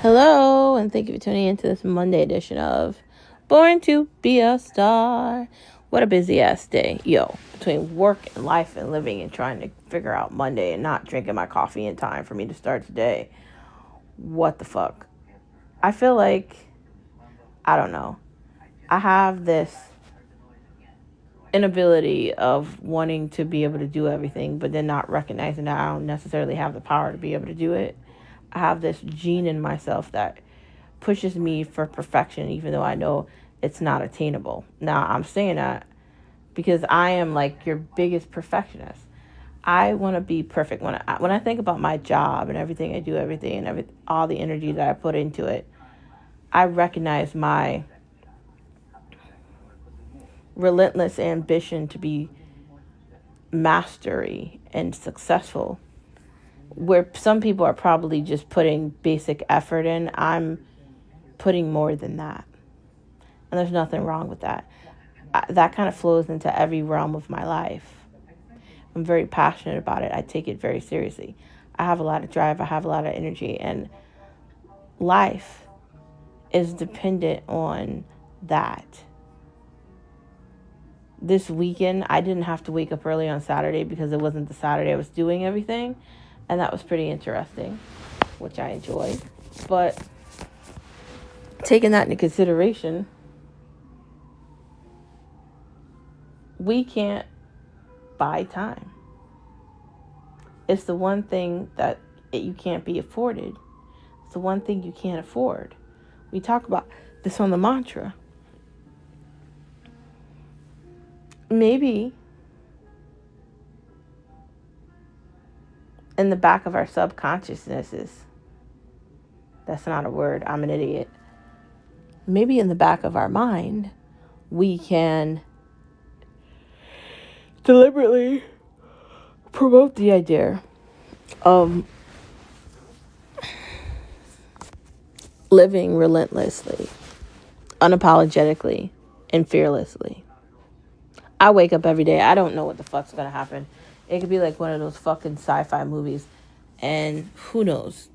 Hello, and thank you for tuning into this Monday edition of Born to Be a Star. What a busy ass day. Yo, between work and life and living and trying to figure out Monday and not drinking my coffee in time for me to start today. What the fuck? I feel like, I don't know. I have this inability of wanting to be able to do everything, but then not recognizing that I don't necessarily have the power to be able to do it. I have this gene in myself that pushes me for perfection, even though I know it's not attainable. Now, I'm saying that because I am like your biggest perfectionist. I want to be perfect. When I think about my job and everything I do, all the energy that I put into it, I recognize my relentless ambition to be mastery and successful. Where some people are probably just putting basic effort in, I'm putting more than that. And there's nothing wrong with that. That kind of flows into every realm of my life. I'm very passionate about it. I take it very seriously. I have a lot of drive. I have a lot of energy. And life is dependent on that. This weekend, I didn't have to wake up early on Saturday because it wasn't the Saturday I was doing everything. And that was pretty interesting, which I enjoyed. But taking that into consideration, we can't buy time. It's the one thing that you can't be afforded. It's the one thing you can't afford. We talk about this on the mantra. Maybe in the back of our subconsciousnesses, that's not a word, I'm an idiot. Maybe in the back of our mind, we can deliberately promote the idea of living relentlessly, unapologetically, and fearlessly. I wake up every day. I don't know what the fuck's going to happen. It could be like one of those fucking sci-fi movies. And who knows?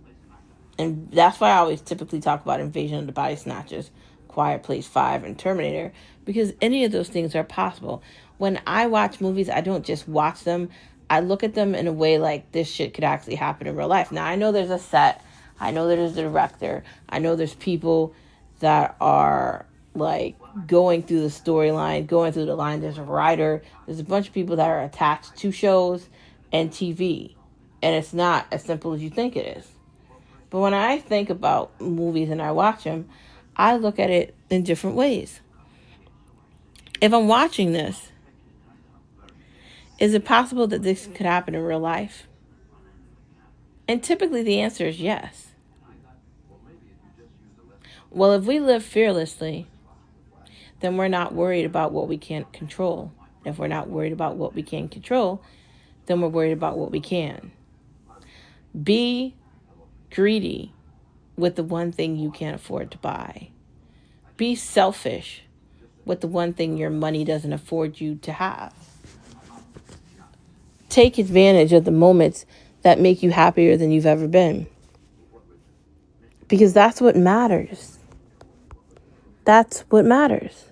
And that's why I always typically talk about Invasion of the Body Snatchers, Quiet Place 5, and Terminator. Because any of those things are possible. When I watch movies, I don't just watch them. I look at them in a way like this shit could actually happen in real life. Now, I know there's a set. I know there's a director. I know there's people that are like going through the storyline, going through the line. There's a writer. There's a bunch of people that are attached to shows and TV. And it's not as simple as you think it is. But when I think about movies and I watch them, I look at it in different ways. If I'm watching this, is it possible that this could happen in real life? And typically the answer is yes. Well, if we live fearlessly, then we're not worried about what we can't control. If we're not worried about what we can't control, then we're worried about what we can. Be greedy with the one thing you can't afford to buy. Be selfish with the one thing your money doesn't afford you to have. Take advantage of the moments that make you happier than you've ever been. Because that's what matters. That's what matters.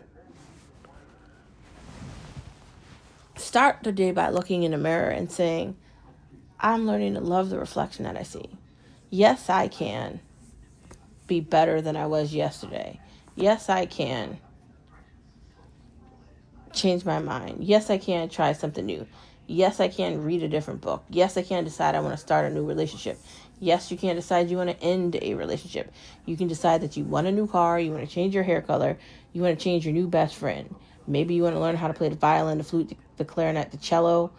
Start the day by looking in the mirror and saying, I'm learning to love the reflection that I see. Yes, I can be better than I was yesterday. Yes, I can change my mind. Yes, I can try something new. Yes, I can read a different book. Yes, I can decide I want to start a new relationship. Yes, you can decide you want to end a relationship. You can decide that you want a new car, you want to change your hair color, you want to change your new best friend. Maybe you want to learn how to play the violin, the flute, the clarinet, the cello,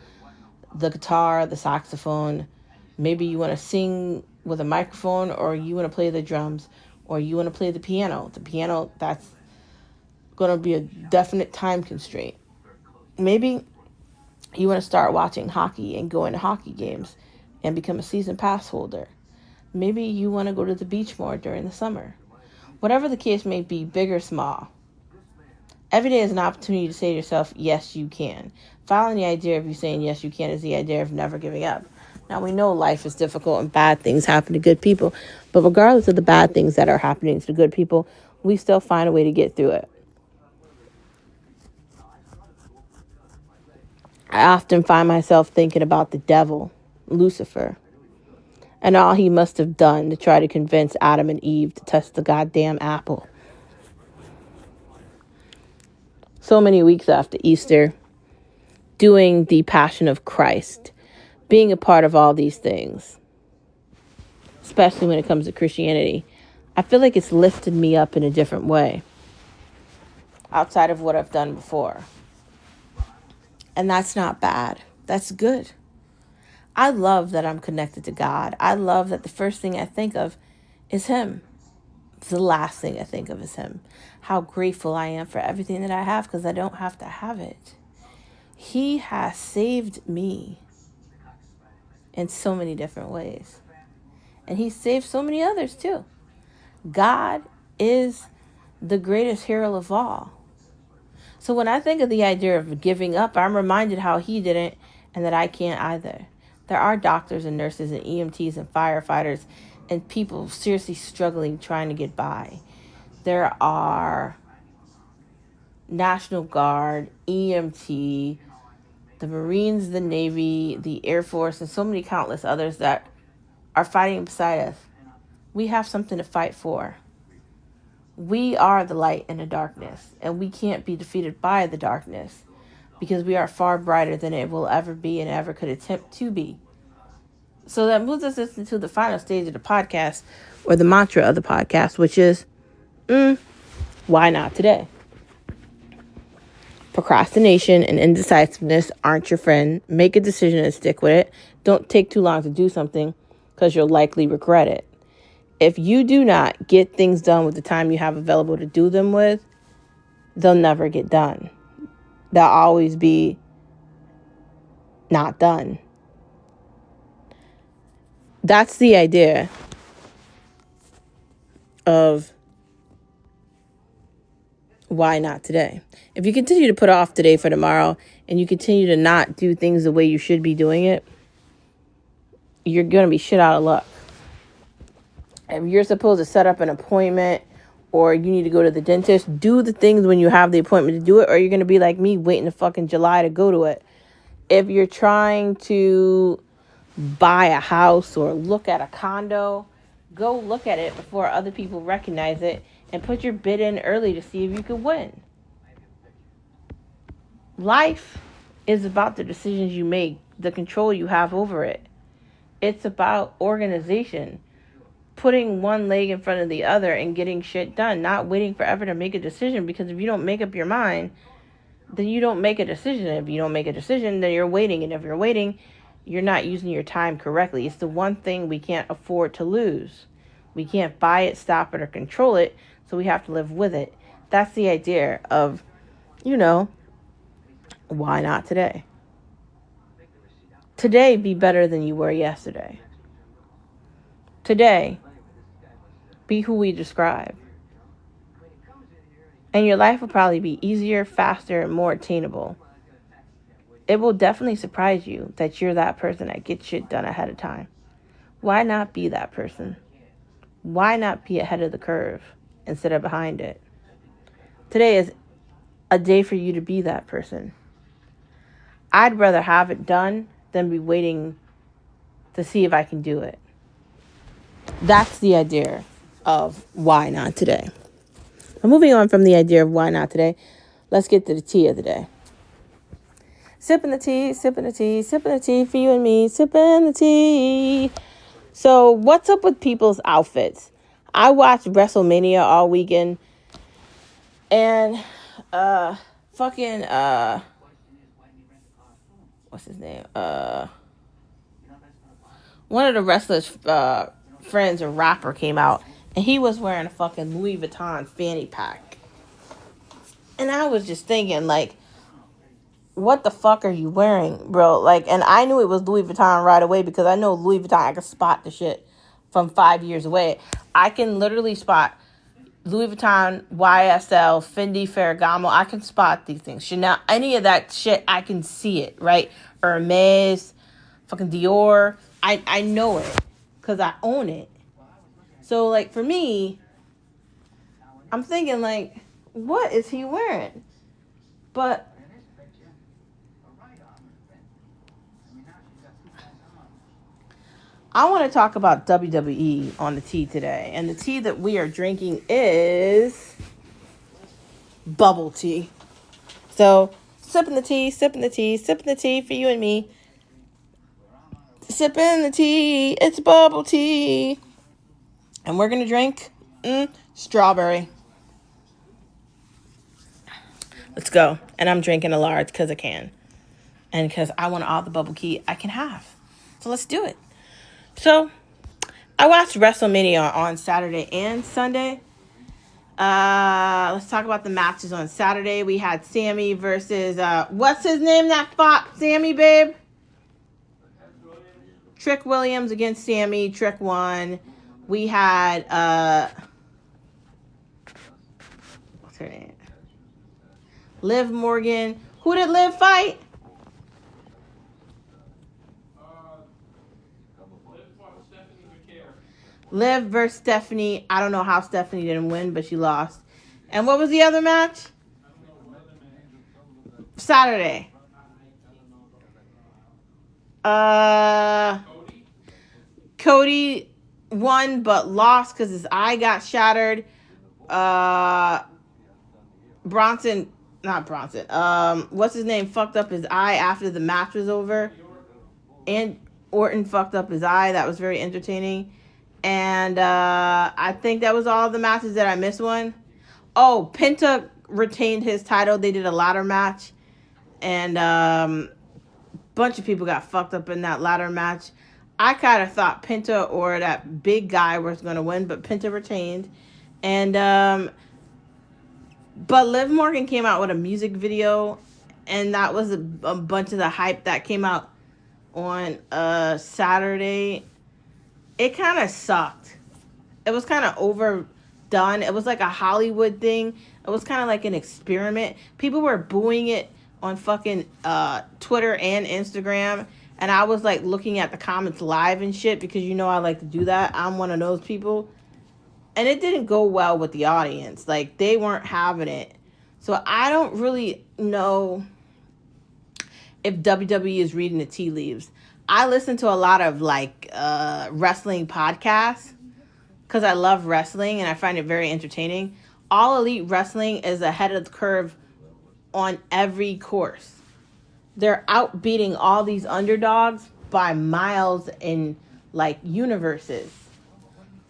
the guitar, the saxophone. Maybe you want to sing with a microphone, or you want to play the drums, or you want to play the piano. The piano, that's going to be a definite time constraint. Maybe you want to start watching hockey and going to hockey games and become a season pass holder. Maybe you want to go to the beach more during the summer. Whatever the case may be, big or small, every day is an opportunity to say to yourself, yes, you can. Following the idea of you saying yes, you can is the idea of never giving up. Now, we know life is difficult and bad things happen to good people, but regardless of the bad things that are happening to good people, we still find a way to get through it. I often find myself thinking about the devil, Lucifer, and all he must have done to try to convince Adam and Eve to touch the goddamn apple. So many weeks after Easter, doing the Passion of Christ, being a part of all these things, especially when it comes to Christianity, I feel like it's lifted me up in a different way outside of what I've done before. And that's not bad. That's good. I love that I'm connected to God. I love that the first thing I think of is Him. The last thing I think of is Him. How grateful I am for everything that I have because I don't have to have it. He has saved me in so many different ways. And He saved so many others too. God is the greatest hero of all. So when I think of the idea of giving up, I'm reminded how He didn't and that I can't either. There are doctors and nurses and EMTs and firefighters and people seriously struggling trying to get by. There are National Guard, EMT, the Marines, the Navy, the Air Force, and so many countless others that are fighting beside us. We have something to fight for. We are the light in the darkness, and we can't be defeated by the darkness because we are far brighter than it will ever be and ever could attempt to be. So that moves us into the final stage of the podcast, or the mantra of the podcast, which is, why not today? Procrastination and indecisiveness aren't your friend. Make a decision and stick with it. Don't take too long to do something because you'll likely regret it. If you do not get things done with the time you have available to do them with, they'll never get done. They'll always be not done. That's the idea of why not today. If you continue to put off today for tomorrow and you continue to not do things the way you should be doing it, you're going to be shit out of luck. If you're supposed to set up an appointment or you need to go to the dentist, do the things when you have the appointment to do it, or you're going to be like me waiting to fucking July to go to it. If you're trying to buy a house or look at a condo, go look at it before other people recognize it and put your bid in early to see if you can win. Life is about the decisions you make, the control you have over it. It's about organization, putting one leg in front of the other and getting shit done, not waiting forever to make a decision, because if you don't make up your mind, then you don't make a decision. If you don't make a decision, then you're waiting. And if you're waiting, you're not using your time correctly. It's the one thing we can't afford to lose. We can't buy it, stop it, or control it, so we have to live with it. That's the idea of, why not today? Today, be better than you were yesterday. Today, be who we describe. And your life will probably be easier, faster, and more attainable. It will definitely surprise you that you're that person that gets shit done ahead of time. Why not be that person? Why not be ahead of the curve instead of behind it? Today is a day for you to be that person. I'd rather have it done than be waiting to see if I can do it. That's the idea of why not today. Now, moving on from the idea of why not today, let's get to the tea of the day. Sipping the tea, sipping the tea, sipping the tea for you and me, sipping the tea. So what's up with people's outfits? I watched Wrestlemania all weekend, and what's his name? One of the wrestlers' friends, a rapper, came out, and he was wearing a fucking Louis Vuitton fanny pack. And I was just thinking, like, what the fuck are you wearing, bro? Like, and I knew it was Louis Vuitton right away because I know Louis Vuitton. I can spot the shit from 5 years away. I can literally spot Louis Vuitton, YSL, Fendi, Ferragamo. I can spot these things. Chanel, any of that shit, I can see it, right? Hermes, fucking Dior. I know it because I own it. So, like, for me, I'm thinking, like, what is he wearing? But I want to talk about WWE on the tea today. And the tea that we are drinking is bubble tea. So, sipping the tea, sipping the tea, sipping the tea for you and me. Sipping the tea, it's bubble tea. And we're going to drink strawberry. Let's go. And I'm drinking a large because I can. And because I want all the bubble tea I can have. So let's do it. So, I watched Wrestlemania on Saturday and Sunday. Let's talk about the matches on Saturday. We had Sammy versus, what's his name that fought Sammy, babe? Trick Williams against Sammy. Trick won. We had, what's her name? Liv Morgan. Who did Liv fight? Liv versus Stephanie. I don't know how Stephanie didn't win, but she lost. And what was the other match? Saturday. Cody won but lost because his eye got shattered. What's his name? Fucked up his eye after the match was over. And Orton fucked up his eye. That was very entertaining. And I think that was all the matches that I missed one. Oh, Penta retained his title. They did a ladder match. And bunch of people got fucked up in that ladder match. I kind of thought Penta or that big guy was going to win, but Penta retained. And but Liv Morgan came out with a music video, and that was a bunch of the hype that came out on Saturday. It kind of sucked. It was kind of overdone. It was like a Hollywood thing. It was kind of like an experiment. People were booing it on fucking Twitter and Instagram, and I was like looking at the comments live and shit because you know I like to do that. I'm one of those people. And it didn't go well with the audience. Like, they weren't having it. So I don't really know if WWE is reading the tea leaves. I listen to a lot of, like, wrestling podcasts because I love wrestling and I find it very entertaining. All Elite Wrestling is ahead of the curve on every course. They're outbeating all these underdogs by miles in, like, universes.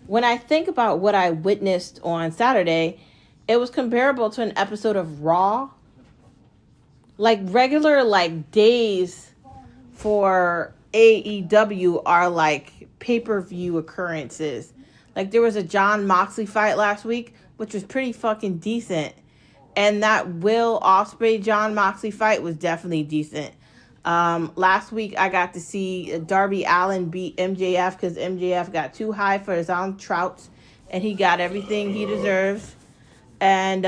When I think about what I witnessed on Saturday, it was comparable to an episode of Raw. Like, regular, like, days for AEW are like pay-per-view occurrences. Like, there was a Jon Moxley fight last week, which was pretty fucking decent. And that Will Ospreay Jon Moxley fight was definitely decent. Last week I got to see Darby Allin beat MJF because MJF got too high for his own trouts, and he got everything he deserves. And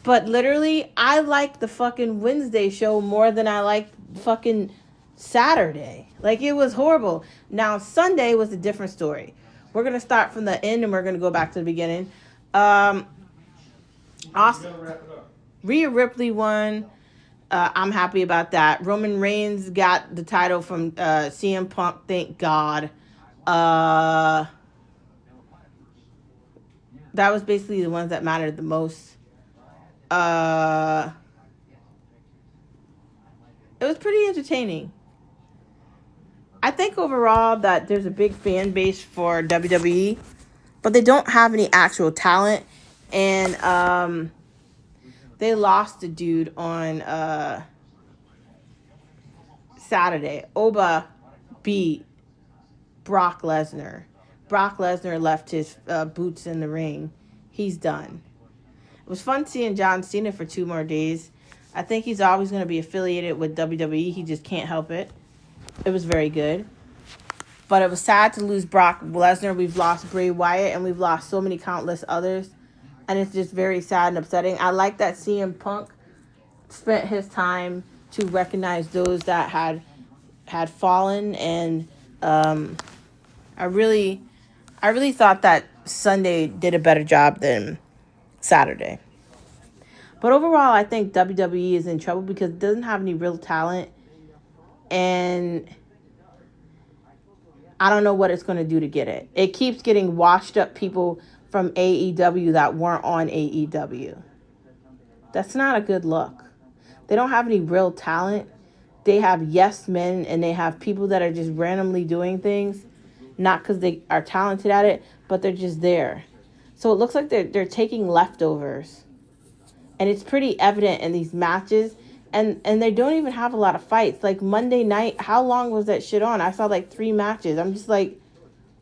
but literally, I like the fucking Wednesday show more than I like fucking Saturday. Like, it was horrible. Now Sunday was a different story. We're gonna start from the end and we're gonna go back to the beginning. Austin, Rhea Ripley won. I'm happy about that. Roman Reigns got the title from CM Punk. Thank God. That was basically the ones that mattered the most. It was pretty entertaining. I think overall that there's a big fan base for WWE, but they don't have any actual talent. And they lost a dude on Saturday. Oba beat Brock Lesnar. Brock Lesnar left his boots in the ring. He's done. It was fun seeing John Cena for 2 more days. I think he's always going to be affiliated with WWE. He just can't help it. It was very good. But it was sad to lose Brock Lesnar. We've lost Bray Wyatt, and we've lost so many countless others. And it's just very sad and upsetting. I like that CM Punk spent his time to recognize those that had fallen and I really thought that Sunday did a better job than Saturday. But overall, I think WWE is in trouble because it doesn't have any real talent. And I don't know what it's going to do to get it. It keeps getting washed up people from AEW that weren't on AEW. That's not a good look. They don't have any real talent. They have yes men and they have people that are just randomly doing things, not because they are talented at it, but they're just there. So it looks like they're taking leftovers. And it's pretty evident in these matches. And they don't even have a lot of fights. Like Monday night, how long was that shit on? I saw like 3 matches. I'm just like,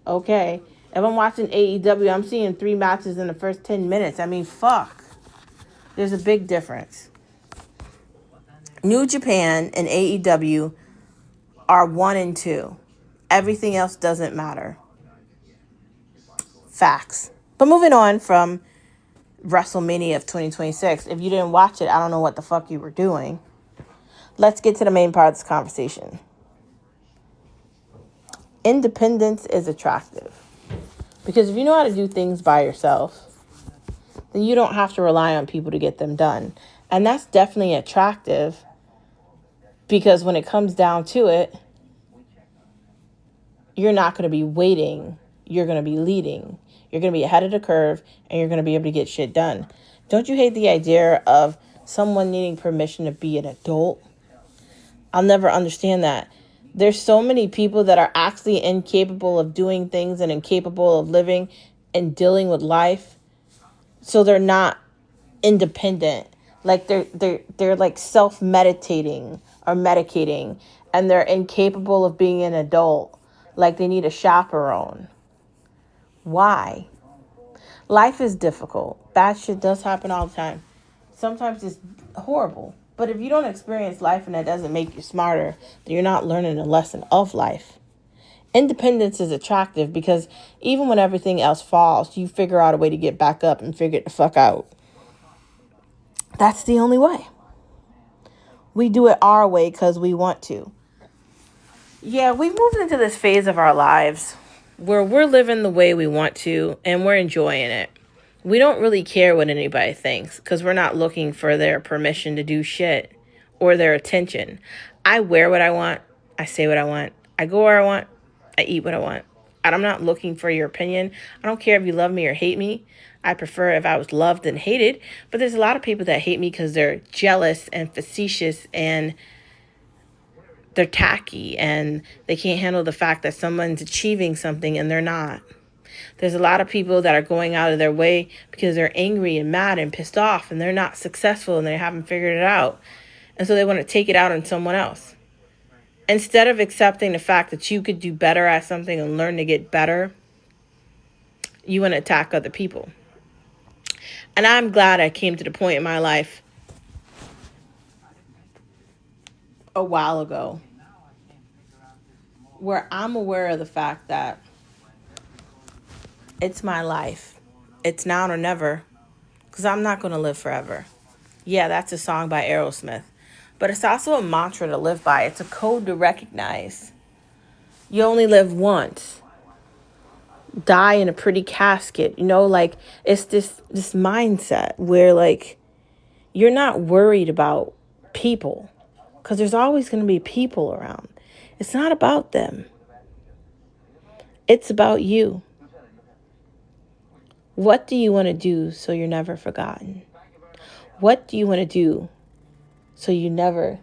okay. If I'm watching AEW, I'm seeing 3 matches in the first 10 minutes. I mean, fuck. There's a big difference. New Japan and AEW are 1 and 2. Everything else doesn't matter. Facts. But moving on from Wrestlemania of 2026. If you didn't watch it, I don't know what the fuck you were doing. Let's get to the main part of this conversation. Independence is attractive. Because if you know how to do things by yourself, then you don't have to rely on people to get them done. And that's definitely attractive because when it comes down to it, you're not going to be waiting. You're going to be leading. You're going to be ahead of the curve and you're going to be able to get shit done. Don't you hate the idea of someone needing permission to be an adult? I'll never understand that. There's so many people that are actually incapable of doing things and incapable of living and dealing with life. So they're not independent. Like they're like self-meditating or medicating and they're incapable of being an adult. Like they need a chaperone. Why? Life is difficult. Bad shit does happen all the time. Sometimes it's horrible. But if you don't experience life and that doesn't make you smarter, then you're not learning a lesson of life. Independence is attractive because even when everything else falls, you figure out a way to get back up and figure it the fuck out. That's the only way. We do it our way because we want to. Yeah, we've moved into this phase of our lives where we're living the way we want to and we're enjoying it. We don't really care what anybody thinks because we're not looking for their permission to do shit or their attention. I wear what I want. I say what I want. I go where I want. I eat what I want. And I'm not looking for your opinion. I don't care if you love me or hate me. I prefer if I was loved than hated. But there's a lot of people that hate me because they're jealous and facetious and they're tacky and they can't handle the fact that someone's achieving something and they're not. There's a lot of people that are going out of their way because they're angry and mad and pissed off and they're not successful and they haven't figured it out. And so they want to take it out on someone else. Instead of accepting the fact that you could do better at something and learn to get better, you want to attack other people. And I'm glad I came to the point in my life a while ago where I'm aware of the fact that it's my life. It's now or never, because I'm not going to live forever. Yeah, that's a song by Aerosmith. But it's also a mantra to live by. It's a code to recognize. You only live once. Die in a pretty casket. You know, like, it's this mindset where, like, you're not worried about people. Because there's always going to be people around. It's not about them. It's about you. What do you want to do so you're never forgotten? What do you want to do so you never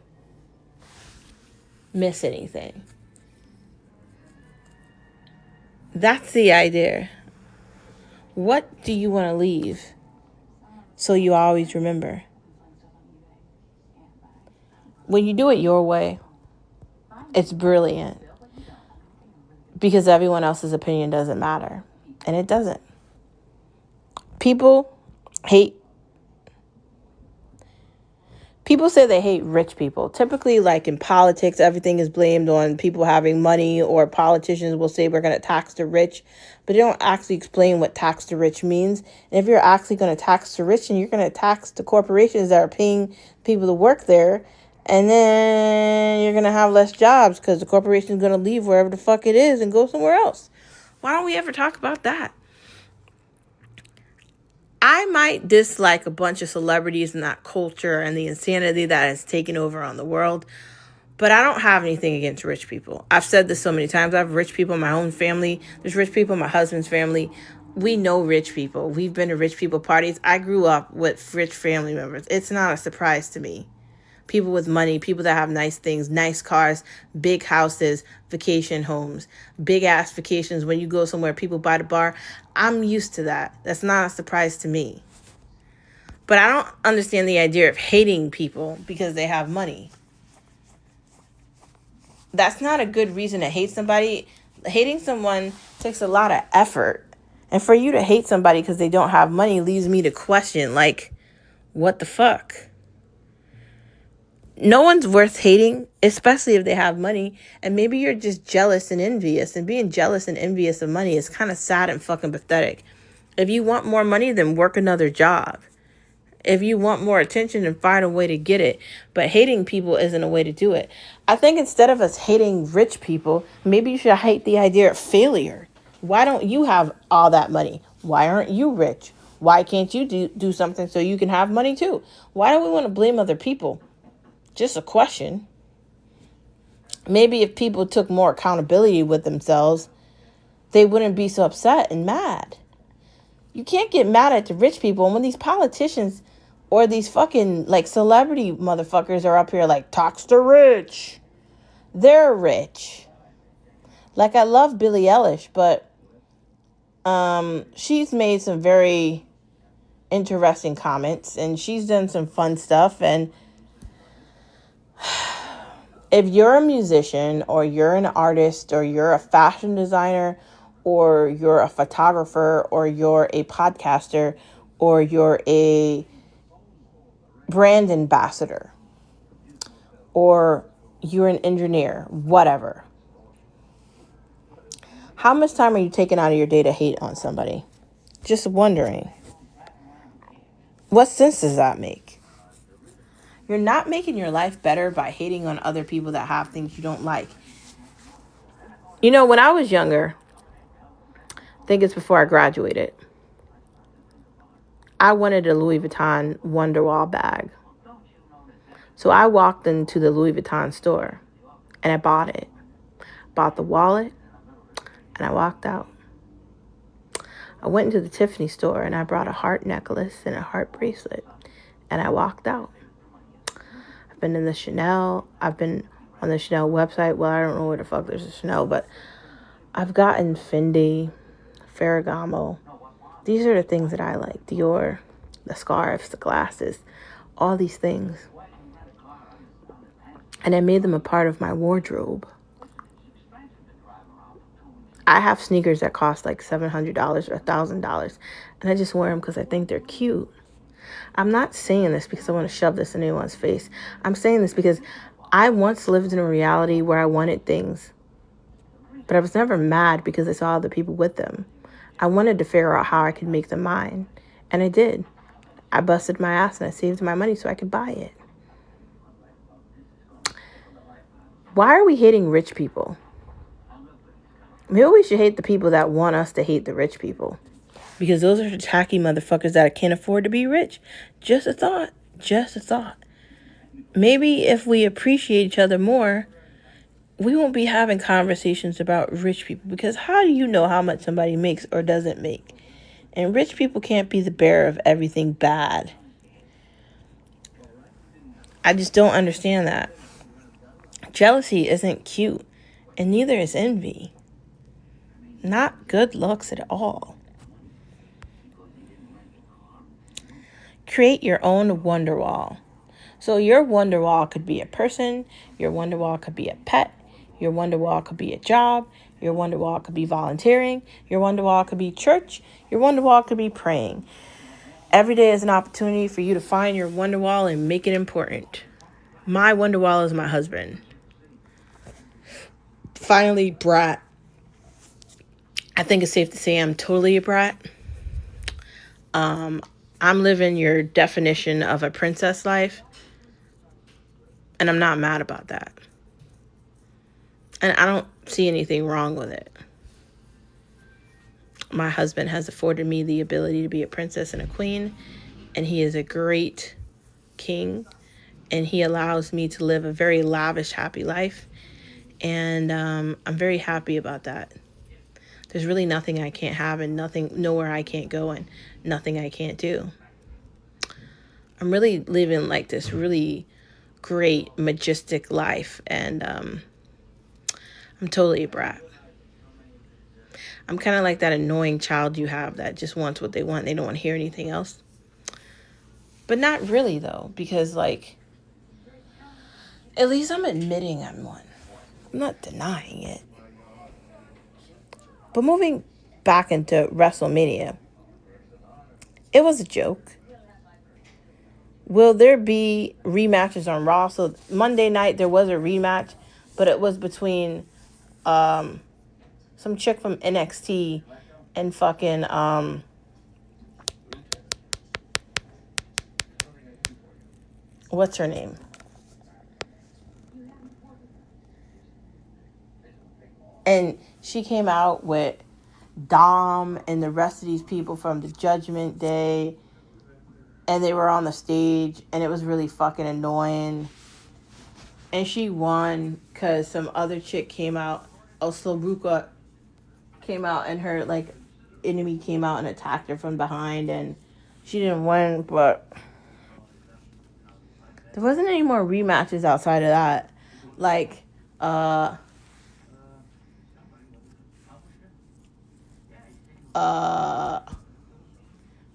miss anything? That's the idea. What do you want to leave so you always remember? When you do it your way, it's brilliant because everyone else's opinion doesn't matter, and it doesn't. People say they hate rich people. Typically, like in politics, everything is blamed on people having money, or politicians will say we're going to tax the rich, but they don't actually explain what tax the rich means. And if you're actually going to tax the rich, and you're going to tax the corporations that are paying people to work there, And then you're going to have less jobs because the corporation's going to leave wherever the fuck it is and go somewhere else. Why don't we ever talk about that? I might dislike a bunch of celebrities and that culture and the insanity that has taken over on the world, but I don't have anything against rich people. I've said this so many times. I have rich people in my own family. There's rich people in my husband's family. We know rich people. We've been to rich people parties. I grew up with rich family members. It's not a surprise to me. People with money, people that have nice things, nice cars, big houses, vacation homes, big ass vacations. When you go somewhere, people buy the bar. I'm used to that. That's not a surprise to me. But I don't understand the idea of hating people because they have money. That's not a good reason to hate somebody. Hating someone takes a lot of effort. And for you to hate somebody because they don't have money leaves me to question, like, what the fuck? No one's worth hating, especially if they have money. And maybe you're just jealous and envious. And being jealous and envious of money is kind of sad and fucking pathetic. If you want more money, then work another job. If you want more attention, then find a way to get it. But hating people isn't a way to do it. I think instead of us hating rich people, maybe you should hate the idea of failure. Why don't you have all that money? Why aren't you rich? Why can't you do something so you can have money too? Why do we want to blame other people? Just a question. Maybe if people took more accountability with themselves, they wouldn't be so upset and mad. You can't get mad at the rich people. And when these politicians or these fucking like celebrity motherfuckers are up here like, talks to rich. They're rich. Like, I love Billie Eilish, but she's made some very interesting comments and she's done some fun stuff. And if you're a musician or you're an artist or you're a fashion designer or you're a photographer or you're a podcaster or you're a brand ambassador or you're an engineer, whatever, how much time are you taking out of your day to hate on somebody? Just wondering. What sense does that make? You're not making your life better by hating on other people that have things you don't like. You know, when I was younger, I think it's before I graduated, I wanted a Louis Vuitton wonderwall bag. So I walked into the Louis Vuitton store and I bought it. Bought the wallet and I walked out. I went into the Tiffany store and I brought a heart necklace and a heart bracelet and I walked out. I've been in the Chanel. I've been on the Chanel website. Well, I don't know where the fuck there's a Chanel, but I've gotten Fendi, Ferragamo. These are the things that I like. Dior, the scarves, the glasses, all these things. And I made them a part of my wardrobe. I have sneakers that cost like $700 or $1,000. And I just wear them because I think they're cute. I'm not saying this because I want to shove this in anyone's face. I'm saying this because I once lived in a reality where I wanted things. But I was never mad because I saw other people with them. I wanted to figure out how I could make them mine. And I did. I busted my ass and I saved my money so I could buy it. Why are we hating rich people? Maybe we should hate the people that want us to hate the rich people. Because those are the tacky motherfuckers that can't afford to be rich. Just a thought. Just a thought. Maybe if we appreciate each other more, we won't be having conversations about rich people. Because how do you know how much somebody makes or doesn't make? And rich people can't be the bearer of everything bad. I just don't understand that. Jealousy isn't cute. And neither is envy. Not good looks at all. Create your own wonder wall. So your wonder wall could be a person. Your wonder wall could be a pet. Your wonder wall could be a job. Your wonder wall could be volunteering. Your wonder wall could be church. Your wonder wall could be praying. Every day is an opportunity for you to find your wonder wall and make it important. My wonder wall is my husband. Finally, brat. I think it's safe to say I'm totally a brat. I'm living your definition of a princess life. And I'm not mad about that. And I don't see anything wrong with it. My husband has afforded me the ability to be a princess and a queen, and he is a great king, and he allows me to live a very lavish, happy life. And I'm very happy about that. There's really nothing I can't have, and nowhere I can't go, and nothing I can't do. I'm really living like this really great, majestic life, and I'm totally a brat. I'm kind of like that annoying child you have that just wants what they want. They don't want to hear anything else. But not really, though, because, like, at least I'm admitting I'm one. I'm not denying it. But moving back into Wrestlemania, it was a joke. Will there be rematches on Raw? So Monday night there was a rematch, but it was between some chick from NXT and fucking what's her name? And she came out with Dom and the rest of these people from the Judgment Day, and they were on the stage, and it was really fucking annoying. And she won because some other chick came out. Oslobuka came out, and her, like, enemy came out and attacked her from behind, and she didn't win, but there wasn't any more rematches outside of that. Like,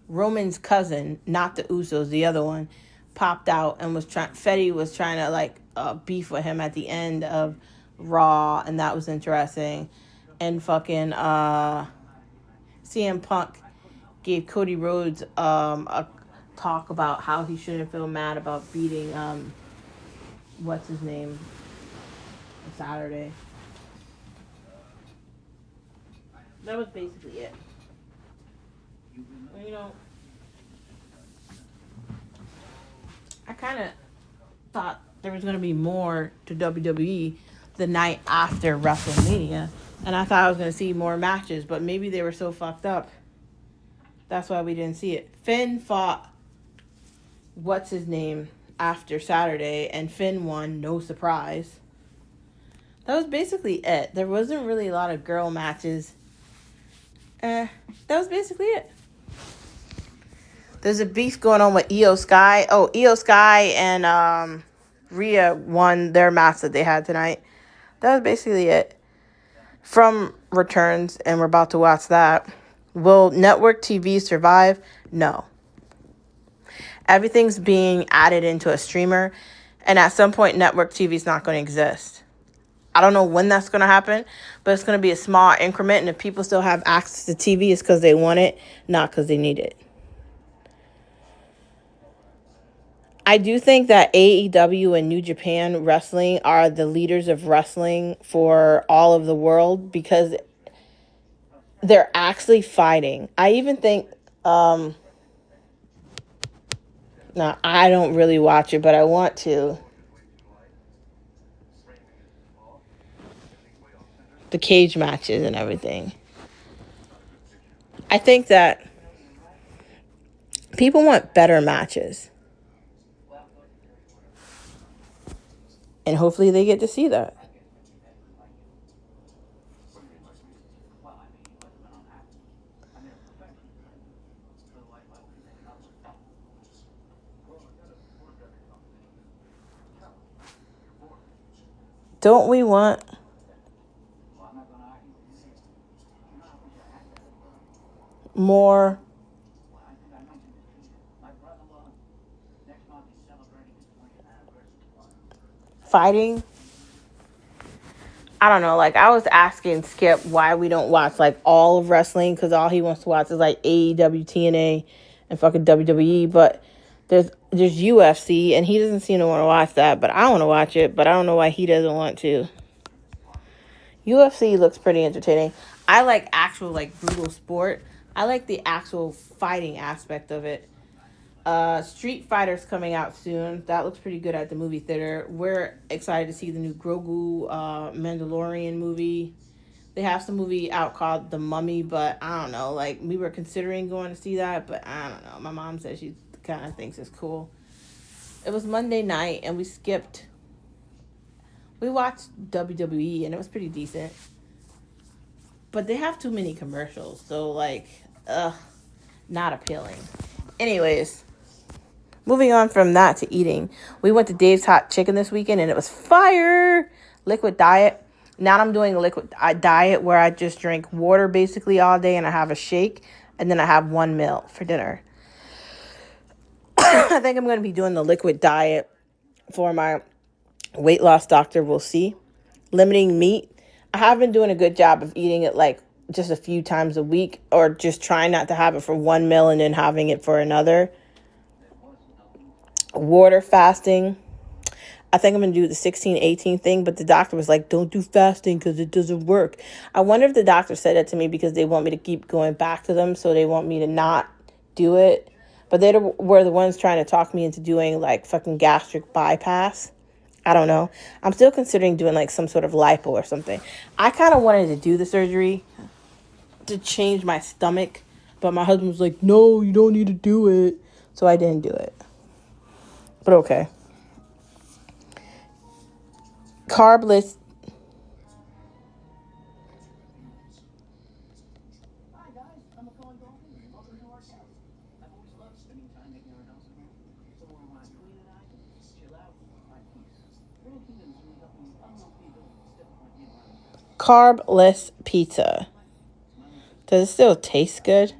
Roman's cousin, not the Usos, the other one, popped out and Fetty was trying to, like, beef with him at the end of Raw, and that was interesting. And fucking CM Punk gave Cody Rhodes a talk about how he shouldn't feel mad about beating what's his name Saturday. That was basically it. You know, I kind of thought there was going to be more to WWE the night after WrestleMania, and I thought I was going to see more matches, but maybe they were so fucked up. That's why we didn't see it. Finn fought what's his name after Saturday, and Finn won, no surprise. That was basically it. There wasn't really a lot of girl matches. That was basically it. There's a beef going on with Io Sky. Oh, Io Sky and Rhea won their match that they had tonight. That was basically it. From Returns, and we're about to watch that. Will network TV survive? No. Everything's being added into a streamer, and at some point, network TV is not going to exist. I don't know when that's going to happen, but it's going to be a small increment, and if people still have access to TV, it's because they want it, not because they need it. I do think that AEW and New Japan Wrestling are the leaders of wrestling for all of the world because they're actually fighting. I even think, now I don't really watch it, but I want to. The cage matches and everything. I think that people want better matches. And hopefully they get to see that. Don't we want more fighting? I don't know. Like, I was asking Skip why we don't watch, like, all of wrestling, because all he wants to watch is, like, AEW, TNA, and fucking WWE. But there's UFC, and he doesn't seem to want to watch that. But I want to watch it, but I don't know why he doesn't want to. UFC looks pretty entertaining. I like actual, like, brutal sport. I like the actual fighting aspect of it. Street Fighter's coming out soon. That looks pretty good at the movie theater. We're excited to see the new Grogu Mandalorian movie. They have some movie out called The Mummy, but I don't know. Like, we were considering going to see that, but I don't know. My mom says she kind of thinks it's cool. It was Monday night, and we watched WWE, and it was pretty decent. But they have too many commercials, so, like, not appealing. Anyways, moving on from that to eating. We went to Dave's Hot Chicken this weekend, and it was fire. Liquid diet. Now I'm doing a liquid diet where I just drink water basically all day, and I have a shake, and then I have one meal for dinner. I think I'm going to be doing the liquid diet for my weight loss doctor. We'll see. Limiting meat. I have been doing a good job of eating it like just a few times a week, or just trying not to have it for one meal and then having it for another. Water fasting. I think I'm going to do the 16-18 thing, but the doctor was like, don't do fasting because it doesn't work. I wonder if the doctor said that to me because they want me to keep going back to them, so they want me to not do it. But they were the ones trying to talk me into doing like fucking gastric bypass. I don't know. I'm still considering doing like some sort of lipo or something. I kind of wanted to do the surgery to change my stomach, but my husband was like, no, you don't need to do it. So I didn't do it. But okay. Carbless. Carbless pizza. Does it still taste good?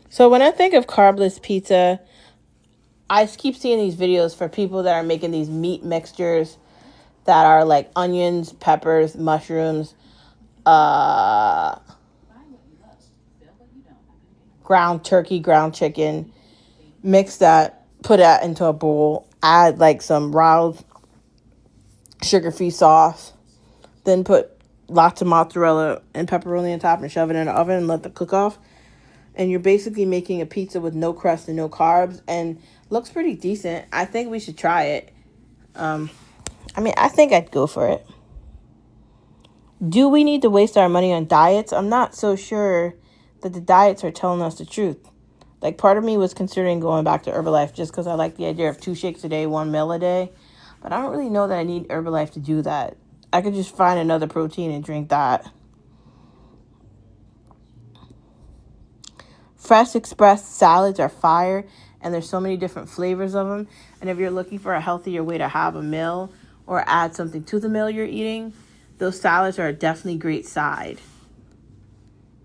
So when I think of carbless pizza, I keep seeing these videos for people that are making these meat mixtures that are like onions, peppers, mushrooms, ground turkey, ground chicken. Mix that, put that into a bowl, add like some raw sugar-free sauce, then put lots of mozzarella and pepperoni on top and shove it in the oven and let it cook off. And you're basically making a pizza with no crust and no carbs, and looks pretty decent. I think we should try it. I think I'd go for it. Do we need to waste our money on diets? I'm not so sure that the diets are telling us the truth. Like, part of me was considering going back to Herbalife just because I like the idea of 2 shakes a day, 1 meal a day. But I don't really know that I need Herbalife to do that. I could just find another protein and drink that. Fresh Express salads are fire, and there's so many different flavors of them. And if you're looking for a healthier way to have a meal or add something to the meal you're eating, those salads are a definitely great side.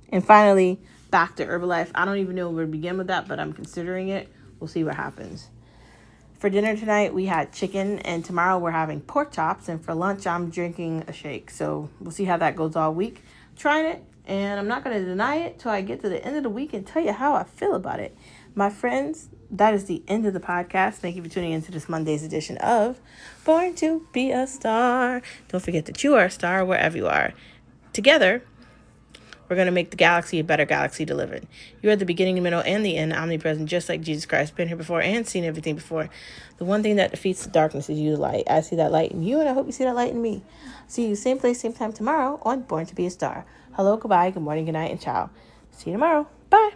And finally, back to Herbalife. I don't even know where to begin with that, but I'm considering it. We'll see what happens. For dinner tonight, we had chicken, and tomorrow we're having pork chops, and for lunch, I'm drinking a shake. So we'll see how that goes all week. Trying it, and I'm not going to deny it till I get to the end of the week and tell you how I feel about it. My friends, that is the end of the podcast. Thank you for tuning into this Monday's edition of Born to Be a Star. Don't forget that you are a star wherever you are. Together, we're going to make the galaxy a better galaxy to live in. You are the beginning, the middle, and the end, omnipresent, just like Jesus Christ. Been here before and seen everything before. The one thing that defeats the darkness is you, the light. I see that light in you, and I hope you see that light in me. See you same place, same time tomorrow on Born to Be a Star. Hello, goodbye, good morning, good night, and ciao. See you tomorrow. Bye.